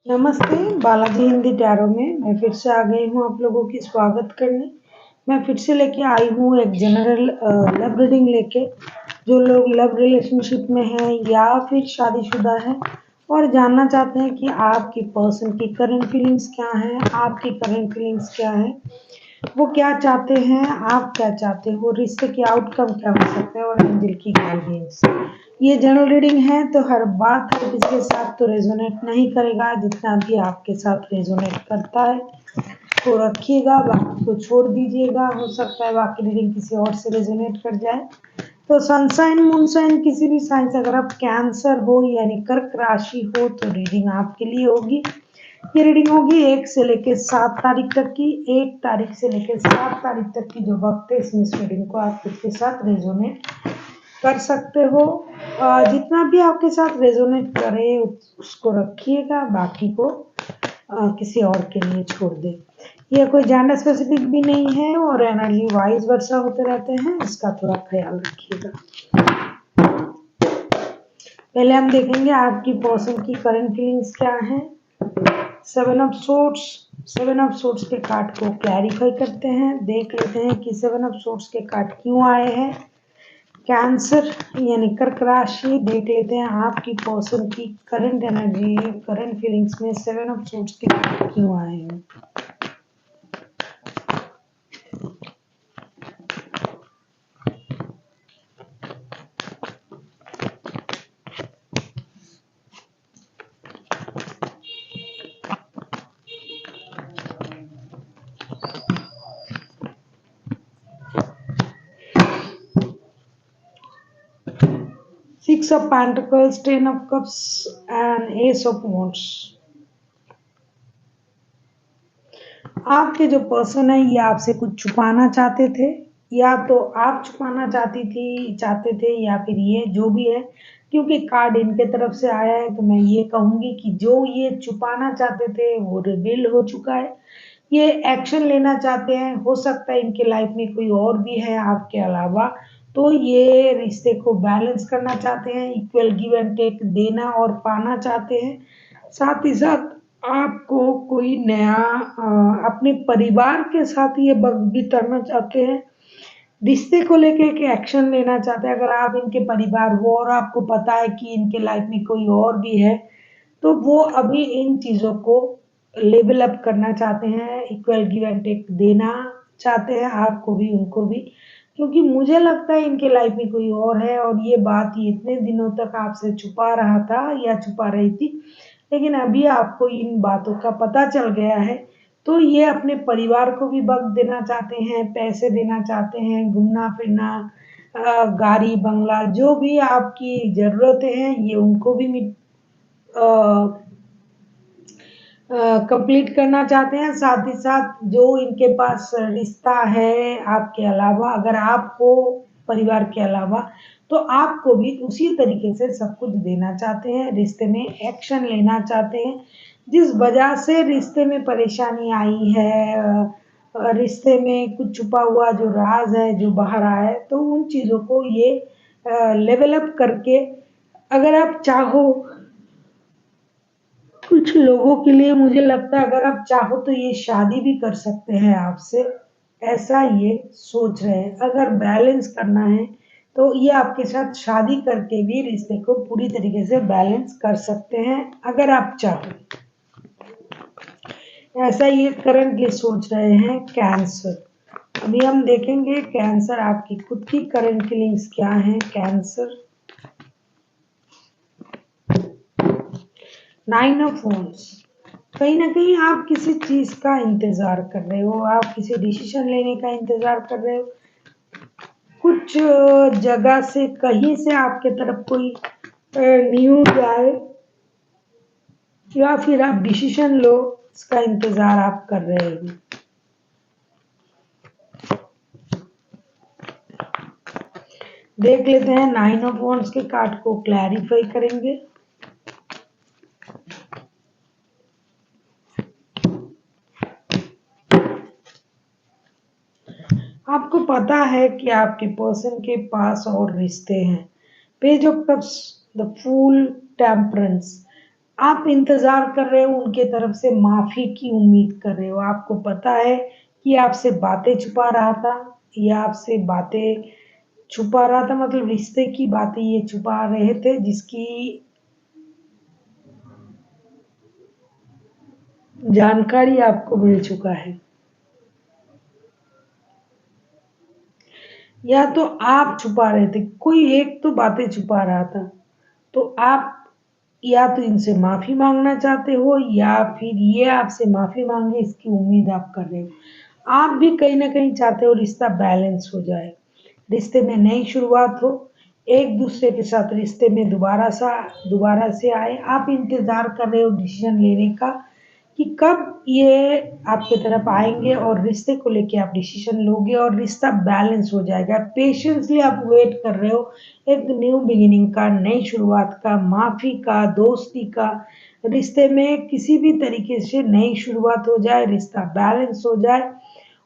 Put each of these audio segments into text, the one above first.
नमस्ते, बालाजी हिंदी टैरो में मैं फिर से आ गई हूँ आप लोगों की स्वागत करने। मैं फिर से लेके आई हूँ एक जनरल लव रीडिंग लेके। जो लोग लव रिलेशनशिप में हैं या फिर शादीशुदा हैं और जानना चाहते हैं कि आपकी पर्सन की करंट फीलिंग्स क्या हैं, आपकी करंट फीलिंग्स क्या हैं, वो क्या चाहते हैं, आप क्या चाहते हो, रिश्ते के आउटकम क्या हो सकते हैं और एंजल की गाइडेंस। ये जनरल रीडिंग है तो हर बात हर किसी के साथ तो रेजोनेट नहीं करेगा। जितना भी आपके साथ रेजोनेट करता है तो रखिएगा, बाकी को छोड़ दीजिएगा। हो सकता है बाकी रीडिंग किसी और से रेजोनेट कर जाए। तो सनसाइन मूनसाइन किसी भी साइन से अगर आप कैंसर हो यानी कर्क राशि हो तो रीडिंग आपके लिए होगी। ये रीडिंग होगी 1 से लेकर 7 तारीख तक की। 1 तारीख से लेकर 7 तारीख तक की जो वक्त है इसमें इस रीडिंग को आप इसके साथ रेजोनेट कर सकते हो। जितना भी आपके साथ रेजोनेट करे उसको रखिएगा, बाकी को किसी और के लिए छोड़ दे। ये कोई जेंडर स्पेसिफिक भी नहीं है और एनर्जी वाइज वर्षा होते रहते हैं, इसका थोड़ा ख्याल रखिएगा। पहले हम देखेंगे आपकी पर्सन की करंट फीलिंग्स क्या है। 7 ऑफ सोर्ट्स के कार्ड को क्लैरिफाई करते हैं। देख लेते हैं कि 7 ऑफ सोर्ट्स के कार्ड क्यों आए हैं। कैंसर यानी कर्क राशि, देख लेते हैं आपकी पर्सन की करंट एनर्जी करंट फीलिंग्स में 7 ऑफ सोर्ट्स के कार्ड क्यों आए हैं। Six of Pentacles, 10 of Cups and Ace of Wands। आपके जो पर्सन है ये आपसे कुछ छुपाना चाहते थे, या तो आप छुपाना चाहते थे या फिर ये जो भी है, क्योंकि कार्ड इनके तरफ से आया है तो मैं ये कहूंगी कि जो ये छुपाना चाहते थे वो रिवील हो चुका है। ये एक्शन लेना चाहते हैं। हो सकता है इनके लाइफ में कोई और भी है आपके अलावा, तो ये रिश्ते को बैलेंस करना चाहते हैं, इक्वल गिव एंड टेक देना और पाना चाहते हैं। साथ ही साथ आपको कोई नया अपने परिवार के साथ ये वक्त बिताना चाहते हैं। रिश्ते को लेके एक एक्शन लेना चाहते हैं। अगर आप इनके परिवार हो और आपको पता है कि इनके लाइफ में कोई और भी है, तो वो अभी इन चीज़ों को लेवल अप करना चाहते हैं, इक्वल गिव एंड टेक देना चाहते हैं, आपको भी उनको भी। क्योंकि मुझे लगता है इनके लाइफ में कोई और है और ये बात ये इतने दिनों तक आपसे छुपा रहा था या छुपा रही थी, लेकिन अभी आपको इन बातों का पता चल गया है। तो ये अपने परिवार को भी वक्त देना चाहते हैं, पैसे देना चाहते हैं, घूमना फिरना, गाड़ी बंगला जो भी आपकी ज़रूरतें हैं ये उनको भी कंप्लीट करना चाहते हैं। साथ ही साथ जो इनके पास रिश्ता है आपके अलावा, अगर आपको परिवार के अलावा, तो आपको भी उसी तरीके से सब कुछ देना चाहते हैं। रिश्ते में एक्शन लेना चाहते हैं। जिस वजह से रिश्ते में परेशानी आई है, रिश्ते में कुछ छुपा हुआ जो राज है जो बाहर आया है, तो उन चीज़ों को ये लेवल अप करके, अगर आप चाहो, कुछ लोगों के लिए मुझे लगता है अगर आप चाहो तो ये शादी भी कर सकते हैं आपसे, ऐसा ये सोच रहे हैं। अगर बैलेंस करना है तो ये आपके साथ शादी करके भी रिश्ते को पूरी तरीके से बैलेंस कर सकते हैं अगर आप चाहो। ऐसा ये करंटली सोच रहे हैं कैंसर। अभी हम देखेंगे कैंसर आपकी खुद की करंट फीलिंग्स क्या हैं। कैंसर, 9 ऑफ वांड्स, कहीं ना कहीं आप किसी चीज का इंतजार कर रहे हो, आप किसी डिसीजन लेने का इंतजार कर रहे हो। कुछ जगह से कहीं से आपके तरफ कोई न्यूज आए या फिर आप डिसीजन लो, इसका इंतजार आप कर रहे हो। देख लेते हैं 9 ऑफ वांड्स के कार्ड को क्लैरिफाई करेंगे। आपको पता है कि आपके पर्सन के पास और रिश्ते हैं। Page of cups, the fool, temperance, आप इंतजार कर रहे हो, उनके तरफ से माफी की उम्मीद कर रहे हो। आपको पता है कि आपसे बातें छुपा रहा था, या आपसे बातें छुपा रहा था मतलब रिश्ते की बातें ये छुपा रहे थे, जिसकी जानकारी आपको मिल चुका है। या तो आप छुपा रहे थे, कोई एक तो बातें छुपा रहा था। तो आप या तो इनसे माफी मांगना चाहते हो, या फिर ये आपसे माफी मांगे इसकी उम्मीद आप कर रहे हो। आप भी कहीं ना कहीं चाहते हो रिश्ता बैलेंस हो जाए, रिश्ते में नई शुरुआत हो, एक दूसरे के साथ रिश्ते में दोबारा से आए। आप इंतजार कर रहे हो डिसीजन लेने का कि कब ये आपके तरफ आएंगे और रिश्ते को लेके आप डिसीजन लोगे और रिश्ता बैलेंस हो जाएगा। पेशेंसली आप वेट कर रहे हो एक न्यू बिगिनिंग का, नई शुरुआत का, माफी का, दोस्ती का। रिश्ते में किसी भी तरीके से नई शुरुआत हो जाए, रिश्ता बैलेंस हो जाए,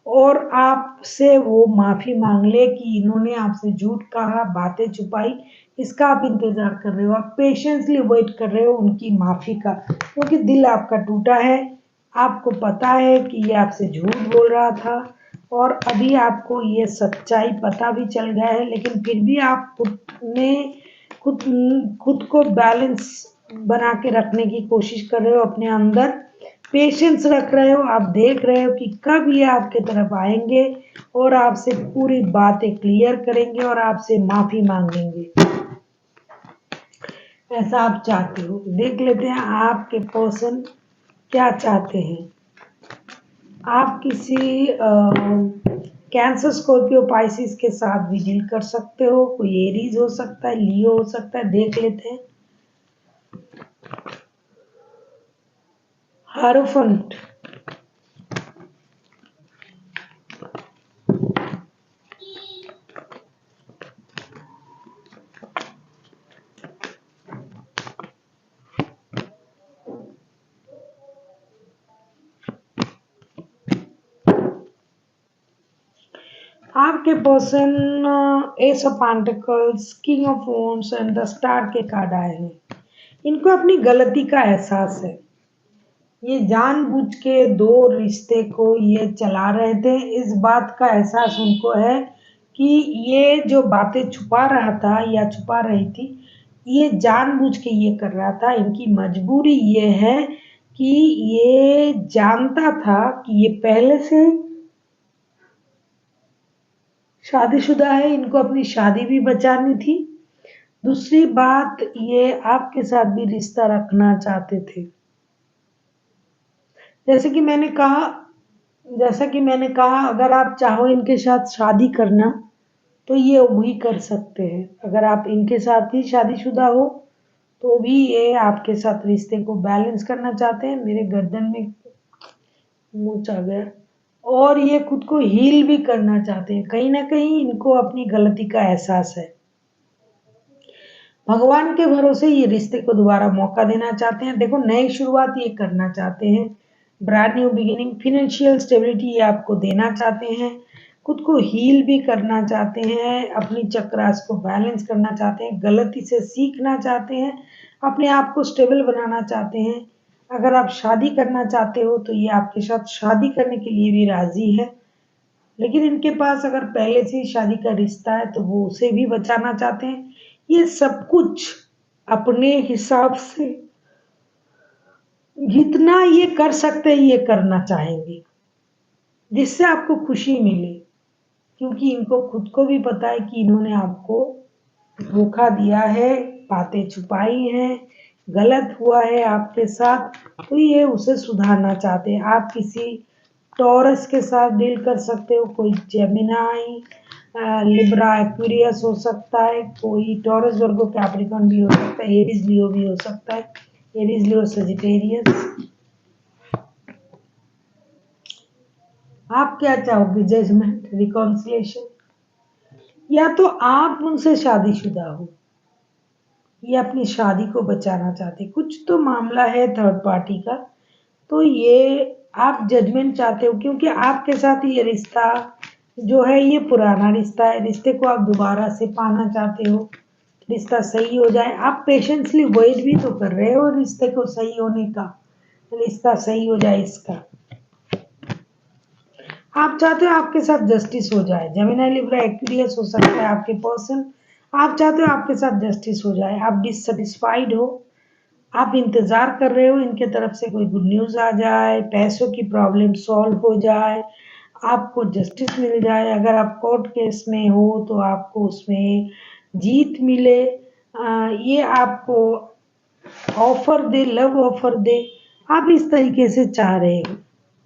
और आपसे वो माफी मांग ले कि इन्होंने आपसे झूठ कहा, बातें छुपाई। इसका आप इंतजार कर रहे हो, आप पेशेंसली वेट कर रहे हो उनकी माफी का, क्योंकि दिल आपका टूटा है। आपको पता है कि ये आपसे झूठ बोल रहा था, और अभी आपको ये सच्चाई पता भी चल गया है, लेकिन फिर भी आप खुद खुद को बैलेंस बना के रखने की कोशिश कर रहे हो अपने अंदर। पेशेंस रख रहे हो, आप देख रहे हो कि कब ये आपके तरफ आएंगे और आपसे पूरी बातें क्लियर करेंगे और आपसे माफी मांगेंगे। ऐसा आप चाहते हो। देख लेते हैं आपके पर्सन क्या चाहते हैं। आप किसी कैंसर, स्कॉर्पियो, पाइसिस के साथ भी डील कर सकते हो। कोई एरीज हो सकता है, लियो हो सकता है। देख लेते हैं। हारोफंट, आपके person S of pentacles, king of wands and the star के कार्ड आए हैं। इनको अपनी गलती का एहसास है। ये जानबूझ के दो रिश्ते को ये चला रहे थे। इस बात का एहसास उनको है कि ये जो बातें छुपा रहा था या छुपा रही थी, ये जानबूझ के ये कर रहा था। इनकी मजबूरी ये है कि ये जानता था कि ये पहले से शादीशुदा है, इनको अपनी शादी भी बचानी थी। दूसरी बात, ये आपके साथ भी रिश्ता रखना चाहते थे। जैसे कि मैंने कहा जैसा कि मैंने कहा, अगर आप चाहो इनके साथ शादी करना तो ये भी कर सकते हैं। अगर आप इनके साथ ही शादीशुदा हो तो भी ये आपके साथ रिश्ते को बैलेंस करना चाहते हैं। मेरे गर्दन में मूंछ आ गया। और ये खुद को हील भी करना चाहते हैं। कहीं ना कहीं इनको अपनी गलती का एहसास है। भगवान के भरोसे ये रिश्ते को दोबारा मौका देना चाहते हैं। देखो, नई शुरुआत ये करना चाहते हैं, brand new beginning, financial stability ये आपको देना चाहते हैं। खुद को हील भी करना चाहते हैं, अपनी चक्रास को बैलेंस करना चाहते हैं, गलती से सीखना चाहते हैं, अपने आप को स्टेबल बनाना चाहते हैं। अगर आप शादी करना चाहते हो तो ये आपके साथ शादी करने के लिए भी राजी है। लेकिन इनके पास अगर पहले से ही शादी का रिश्ता है तो वो उसे भी बचाना चाहते हैं। ये सब कुछ अपने हिसाब से जितना ये कर सकते हैं ये करना चाहेंगे, जिससे आपको खुशी मिले। क्योंकि इनको खुद को भी पता है कि इन्होंने आपको धोखा दिया है, बातें छुपाई हैं, गलत हुआ है आपके साथ, तो ये उसे सुधारना चाहते हैं। आप किसी टॉरस के साथ डील कर सकते हो, कोई जेमिनाई, लिब्रा, एक्वेरियस हो सकता है, कोई टॉरस, वर्गो, कैप्रिकॉर्न भी हो सकता है, एरीज लियो भी हो सकता है, एरीज लियो सजिटेरियस। आप क्या चाहोगे? जजमेंट, रिकॉन्सिलेशन, या तो आप उनसे शादीशुदा हो, ये अपनी शादी को बचाना चाहते, कुछ तो मामला है थर्ड पार्टी का। तो ये आप जजमेंट चाहते हो, क्योंकि आपके साथ ये रिश्ता जो है ये पुराना रिश्ता है। रिश्ते को आप दोबारा से पाना चाहते हो, रिश्ता सही हो जाए। आप पेशेंसली वेट भी तो कर रहे हो रिश्ते को सही होने का, रिश्ता सही हो जाए इसका। आप चाहते हो आपके साथ जस्टिस हो जाए, जेमिनी लिब्रा एक्विलियस हो सकता है आपके पर्सन। आप चाहते हो आपके साथ जस्टिस हो जाए, आप डिससेटिस्फाइड हो, आप इंतजार कर रहे हो इनके तरफ से कोई गुड न्यूज आ जाए, पैसों की प्रॉब्लम सॉल्व हो जाए, आपको जस्टिस मिल जाए। अगर आप कोर्ट केस में हो तो आपको उसमें जीत मिले, ये आपको ऑफर दे, लव ऑफर दे, आप इस तरीके से चाह रहे हो।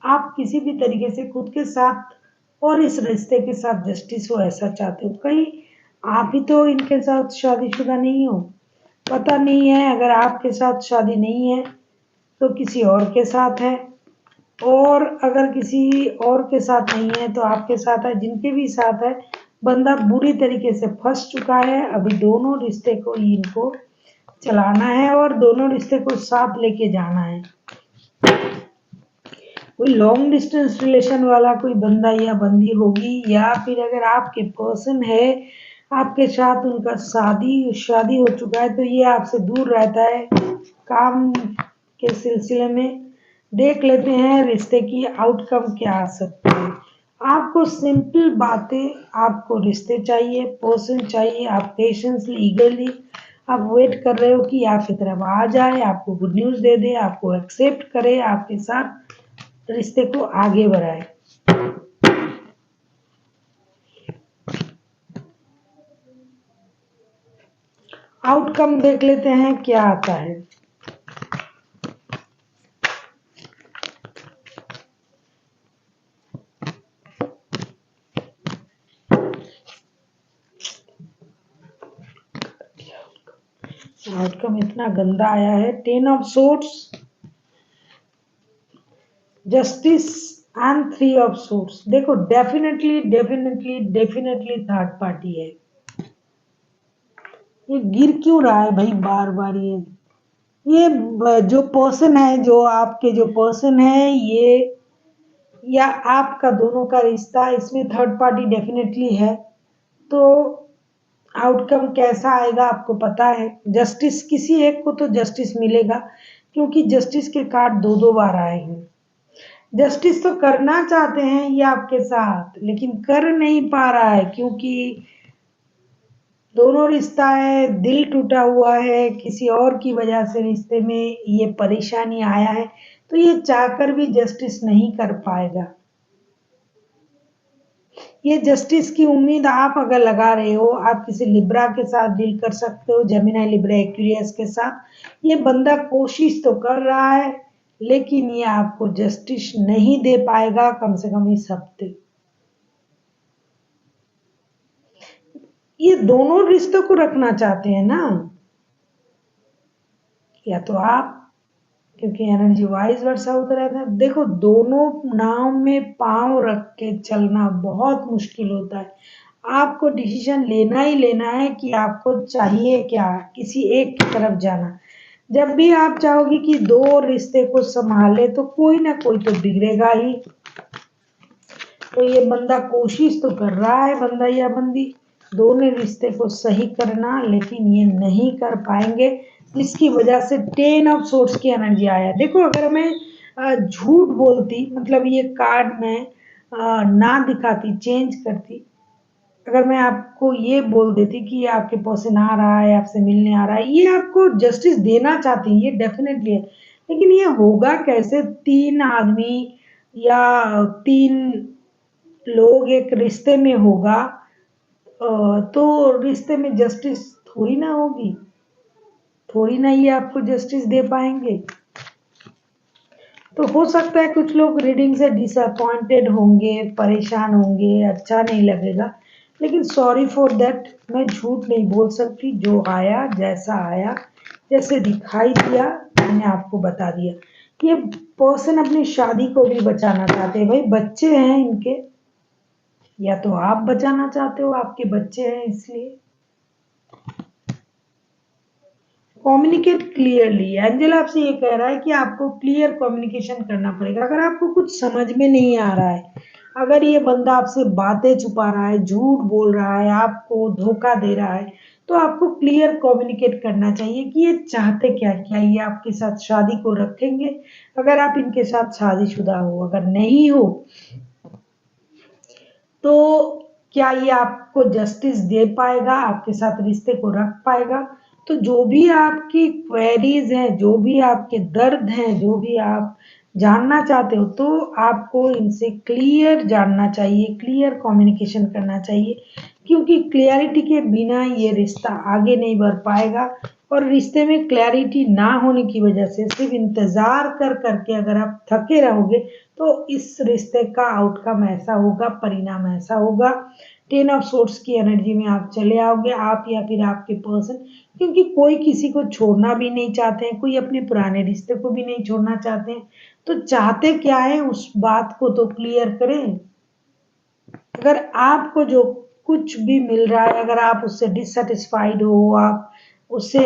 आप किसी भी तरीके से खुद के साथ और इस रिश्ते के साथ जस्टिस हो ऐसा चाहते हो। कहीं आप ही तो इनके साथ शादीशुदा नहीं हो, पता नहीं है। अगर आपके साथ शादी नहीं है तो किसी और के साथ है, और अगर किसी और के साथ नहीं है तो आपके साथ है। जिनके भी साथ है बंदा बुरी तरीके से फंस चुका है। अभी दोनों रिश्ते को इनको चलाना है और दोनों रिश्ते को साथ लेके जाना है। कोई लॉन्ग डिस्टेंस रिलेशन वाला कोई बंदा या बंदी होगी, या फिर अगर आपके पर्सन है आपके साथ उनका शादी शादी हो चुका है तो ये आपसे दूर रहता है काम के सिलसिले में। देख लेते हैं रिश्ते की आउटकम क्या आ सकती है। आपको सिंपल बातें, आपको रिश्ते चाहिए, पर्सन चाहिए, आप पेशेंसली ईगरली आप वेट कर रहे हो कि आपकी तरफ आ जाए, आपको गुड न्यूज दे दे, आपको एक्सेप्ट करे, आपके साथ रिश्ते को आगे बढ़ाए। आउटकम देख लेते हैं क्या आता है। आउटकम इतना गंदा आया है, 10 of swords, justice and 3 of swords. देखो definitely definitely definitely third party है। ये गिर क्यों रहा है भाई बार बार? ये जो पर्सन है, जो आपके जो पर्सन है ये, या आपका दोनों का रिश्ता, इसमें थर्ड पार्टी डेफिनेटली है। तो आउटकम कैसा आएगा आपको पता है। जस्टिस, किसी एक को तो जस्टिस मिलेगा, क्योंकि जस्टिस के कार्ड दो दो बार आए हैं। जस्टिस तो करना चाहते हैं ये आपके साथ, लेकिन कर नहीं पा रहा है, क्योंकि दोनों रिश्ता है, दिल टूटा हुआ है, किसी और की वजह से रिश्ते में ये परेशानी आया है, तो ये चाहकर भी जस्टिस नहीं कर पाएगा। ये जस्टिस की उम्मीद आप अगर लगा रहे हो, आप किसी लिब्रा के साथ डील कर सकते हो, जेमिनी लिब्रा एक्वेरियस के साथ। ये बंदा कोशिश तो कर रहा है, लेकिन ये आपको जस्टिस नहीं दे पाएगा, कम से कम इस हफ्ते। ये दोनों रिश्तों को रखना चाहते हैं ना, या तो आप, क्योंकि एनर्जी वाइज वर्षा होता रहता है। देखो दोनों नाव में पांव रख के चलना बहुत मुश्किल होता है। आपको डिसीजन लेना ही लेना है कि आपको चाहिए क्या, किसी एक की तरफ जाना। जब भी आप चाहोगे कि दो रिश्ते को संभाले तो कोई ना कोई तो बिगड़ेगा ही। तो ये बंदा कोशिश तो कर रहा है, बंदा या बंदी, दोनों रिश्ते को सही करना, लेकिन ये नहीं कर पाएंगे। इसकी वजह से 10 ऑफ सोर्ड्स की एनर्जी आया। देखो अगर मैं झूठ बोलती, मतलब ये कार्ड मैं ना दिखाती, चेंज करती, अगर मैं आपको ये बोल देती कि ये आपके पर्सन आ रहा है, आपसे मिलने आ रहा है, ये आपको जस्टिस देना चाहती है, ये डेफिनेटली है, लेकिन ये होगा कैसे? 3 आदमी या 3 लोग एक रिश्ते में होगा, तो रिश्ते में जस्टिस थोड़ी ना होगी, थोड़ी ना ये आपको जस्टिस दे पाएंगे। तो हो सकता है कुछ लोग रीडिंग से डिसअपॉइंटेड होंगे, परेशान होंगे, अच्छा नहीं लगेगा, लेकिन सॉरी फॉर दैट। मैं झूठ नहीं बोल सकती, जो आया जैसा आया, जैसे दिखाई दिया मैंने आपको बता दिया। ये पर्सन अपनी शादी को भी बचाना चाहते हैं भाई, बच्चे हैं इनके, या तो आप बचाना चाहते हो, आपके बच्चे हैं इसलिए। कम्युनिकेट क्लियरली, एंजल आपसे ये कह रहा है कि आपको क्लियर कम्युनिकेशन करना पड़ेगा। अगर आपको कुछ समझ में नहीं आ रहा है, अगर ये बंदा आपसे बातें छुपा रहा है, झूठ बोल रहा है, आपको धोखा दे रहा है, तो आपको क्लियर कम्युनिकेट करना चाहिए कि ये चाहते क्या ये आपके साथ शादी को रखेंगे अगर आप इनके साथ शादीशुदा हो, अगर नहीं हो तो क्या ये आपको जस्टिस दे पाएगा, आपके साथ रिश्ते को रख पाएगा। तो जो भी आपकी क्वेरीज हैं, जो भी आपके दर्द हैं, जो भी आप जानना चाहते हो तो आपको इनसे क्लियर जानना चाहिए, क्लियर कम्युनिकेशन करना चाहिए, क्योंकि क्लियरिटी के बिना ये रिश्ता आगे नहीं बढ़ पाएगा। और रिश्ते में क्लैरिटी ना होने की वजह से सिर्फ इंतजार कर करके अगर आप थके रहोगे तो इस रिश्ते का आउटकम ऐसा होगा, परिणाम ऐसा होगा, 10 ऑफ सोर्ट्स की एनर्जी में आप चले आओगे, आप या फिर आपके पर्सन, क्योंकि कोई किसी को छोड़ना भी नहीं चाहते हैं, कोई अपने पुराने रिश्ते को भी नहीं छोड़ना चाहते हैं। तो चाहते क्या है उस बात को तो क्लियर करें। अगर आपको जो कुछ भी मिल रहा है, अगर आप उससे डिससेटिस्फाइड हो, आप उससे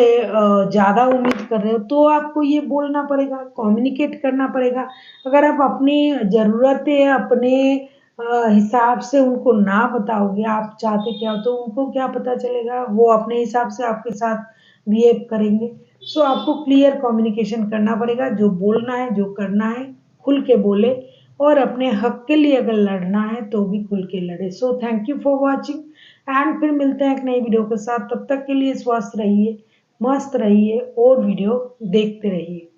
ज़्यादा उम्मीद कर रहे हो तो आपको ये बोलना पड़ेगा, कम्युनिकेट करना पड़ेगा। अगर आप अपनी ज़रूरतें अपने हिसाब से उनको ना बताओगे आप चाहते क्या हो तो उनको क्या पता चलेगा, वो अपने हिसाब से आपके साथ बिहेव करेंगे। सो आपको क्लियर कम्युनिकेशन करना पड़ेगा, जो बोलना है जो करना है खुल के बोले, और अपने हक के लिए अगर लड़ना है तो भी खुल के लड़े। So thank you for watching and फिर मिलते हैं एक नई वीडियो के साथ। तब तक के लिए स्वस्थ रहिए, मस्त रहिए और वीडियो देखते रहिए।